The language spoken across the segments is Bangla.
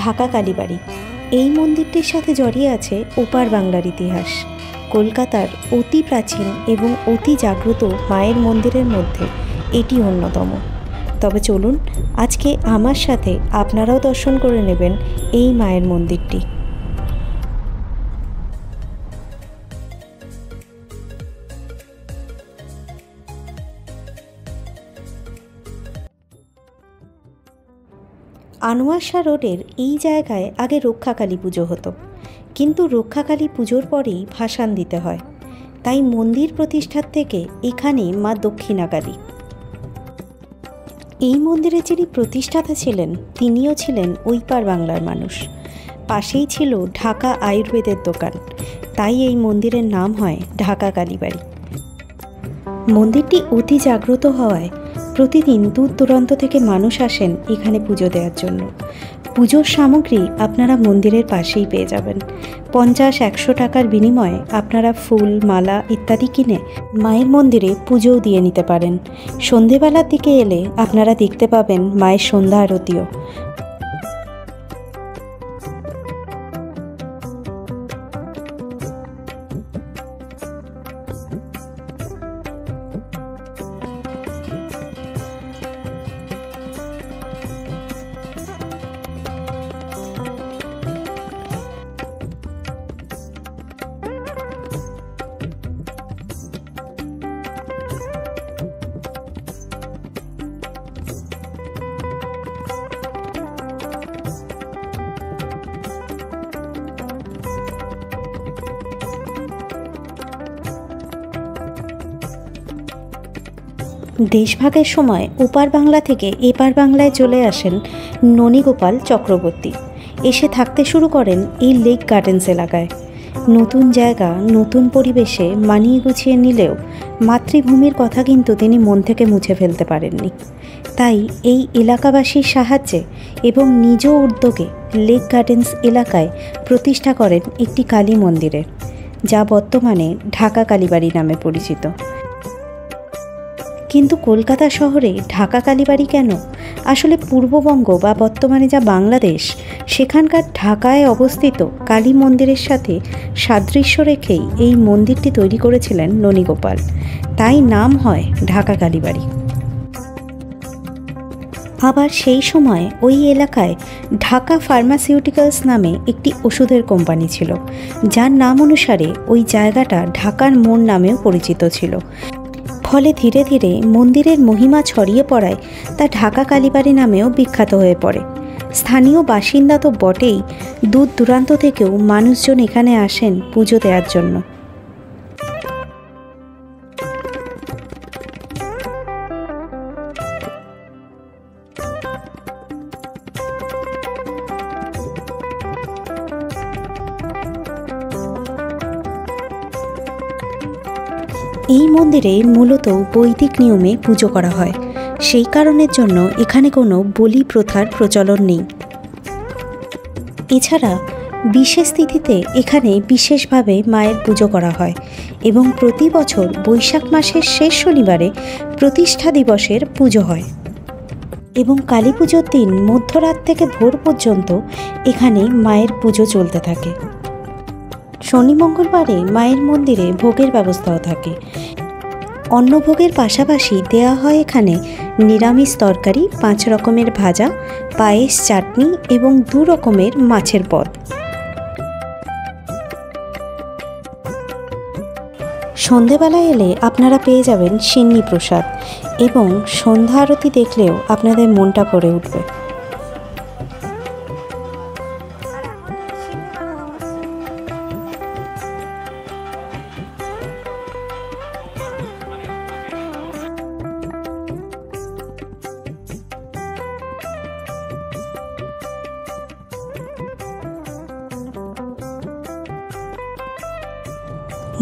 ঢাকা কালীবাড়ি। এই মন্দিরটির সাথে জড়িয়ে আছে ওপার বাংলার ইতিহাস। কলকাতার অতি প্রাচীন এবং অতি জাগ্রত মায়ের মন্দিরের মধ্যে এটি অন্যতম। তবে চলুন আজকে আমার সাথে আপনারাও দর্শন করে নেবেন এই মায়ের মন্দিরটি। আনোয়ার শাহ রোডের এই জায়গায় আগে রক্ষাকালী পুজো হতো, কিন্তু রক্ষাকালী পুজোর পরেই ভাসান দিতে হয়, তাই মন্দির প্রতিষ্ঠার থেকে এখানে মা দক্ষিণাকালী। এই মন্দিরে যিনি প্রতিষ্ঠাতা ছিলেন তিনিও ছিলেন ওইপার বাংলার মানুষ। পাশেই ছিল ঢাকা আয়ুর্বেদের দোকান, তাই এই মন্দিরের নাম হয় ঢাকা কালীবাড়ি। মন্দিরটি অতি জাগ্রত হওয়ায় প্রতিদিন দূর দূরান্ত থেকে মানুষ আসেন এখানে পুজো দেওয়ার জন্য। পুজোর সামগ্রী আপনারা মন্দিরের পাশেই পেয়ে যাবেন। 50-100 টাকার বিনিময়ে আপনারা ফুল, মালা ইত্যাদি কিনে মায়ের মন্দিরে পুজোও দিয়ে নিতে পারেন। সন্ধেবেলার দিকে এলে আপনারা দেখতে পাবেন মায়ের সন্ধ্যা আরতিও। দেশভাগের সময় ওপার বাংলা থেকে এপার বাংলায় চলে আসেন ননীগোপাল চক্রবর্তী। এসে থাকতে শুরু করেন এই লেক গার্ডেন্স এলাকায়। নতুন জায়গা, নতুন পরিবেশে মানিয়ে গুছিয়ে নিলেও মাতৃভূমির কথা কিন্তু তিনি মন থেকে মুছে ফেলতে পারেননি। তাই এই এলাকাবাসীর সাহায্যে এবং নিজ উদ্যোগে লেক গার্ডেন্স এলাকায় প্রতিষ্ঠা করেন একটি কালী মন্দিরের, যা বর্তমানে ঢাকা কালীবাড়ি নামে পরিচিত। কিন্তু কলকাতা শহরে ঢাকা কালীবাড়ি কেন? আসলে পূর্ববঙ্গ বা বর্তমানে যা বাংলাদেশ, সেখানকার ঢাকায় অবস্থিত কালী মন্দিরের সাথে সাদৃশ্য রেখেই এই মন্দিরটি তৈরি করেছিলেন ননীগোপাল, তাই নাম হয় ঢাকা কালীবাড়ি। আবার সেই সময় ওই এলাকায় ঢাকা ফার্মাসিউটিক্যালস নামে একটি ওষুধের কোম্পানি ছিল, যার নাম অনুসারে ওই জায়গাটা ঢাকার মোড় নামেও পরিচিত ছিল। ফলে ধীরে ধীরে মন্দিরের মহিমা ছড়িয়ে পড়ায় তা ঢাকা কালীবাড়ি নামেও বিখ্যাত হয়ে পড়ে। স্থানীয় বাসিন্দা তো বটেই, দূর দূরান্ত থেকেও মানুষজন এখানে আসেন পুজো দেওয়ার জন্য। এই মন্দিরে মূলত বৈদিক নিয়মে পুজো করা হয়, সেই কারণের জন্য এখানে কোনো বলি প্রথার প্রচলন নেই। এছাড়া বিশেষ তিথিতে এখানে বিশেষভাবে মায়ের পুজো করা হয় এবং প্রতি বছর বৈশাখ মাসের শেষ শনিবারে প্রতিষ্ঠা দিবসের পুজো হয় এবং কালী পুজোর দিন মধ্যরাত থেকে ভোর পর্যন্ত এখানে মায়ের পুজো চলতে থাকে। শনি মঙ্গলবারে মায়ের মন্দিরে ভোগের ব্যবস্থাও থাকে। অন্নভোগের পাশাপাশি দেয়া হয় এখানে নিরামিষ তরকারি, 5 রকমের ভাজা, পায়েস, চাটনি এবং 2 রকমের মাছের পদ। সন্ধেবেলায় এলে আপনারা পেয়ে যাবেন সিন্নি প্রসাদ এবং সন্ধ্যা আরতি দেখলেও আপনাদের মনটা ভরে উঠবে।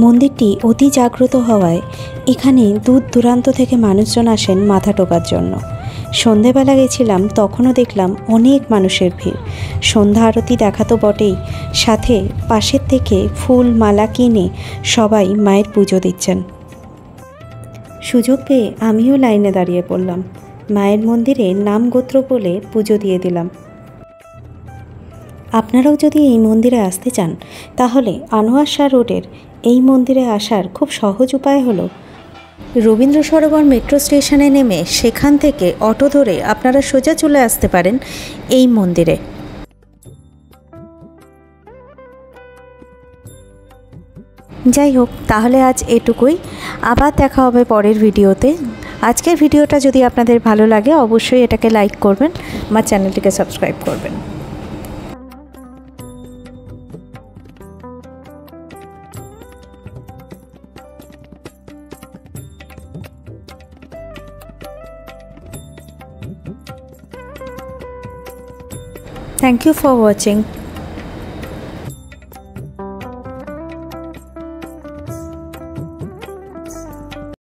মন্দিরটি অতি জাগ্রত হওয়ায় এখানে দূর দূরান্ত থেকে মানুষজন আসেন মাথা টোকার জন্য। সন্ধেবেলা গেছিলাম, তখনও দেখলাম অনেক মানুষের ভিড়। সন্ধ্যা আরতি দেখা তো বটেই, সাথে পাশের থেকে ফুল মালা কিনে সবাই মায়ের পুজো দিচ্ছেন। সুযোগ পেয়ে আমিও লাইনে দাঁড়িয়ে পড়লাম। মায়ের মন্দিরে নাম গোত্র বলে পুজো দিয়ে দিলাম। আপনারাও যদি এই মন্দিরে আসতে চান তাহলে আনোয়ার শাহ রোডের এই মন্দিরে আসার খুব সহজ উপায় হলো রবীন্দ্র সরোবর মেট্রো স্টেশনে নেমে সেখান থেকে অটো ধরে আপনারা সোজা চলে আসতে পারেন এই মন্দিরে। যাই হোক, তাহলে আজ এটুকুই, আবার দেখা হবে পরের ভিডিওতে। আজকের ভিডিওটা যদি আপনাদের ভালো লাগে অবশ্যই এটাকে লাইক করবেন, আমার চ্যানেলটিকে সাবস্ক্রাইব করবেন। Thank you for watching.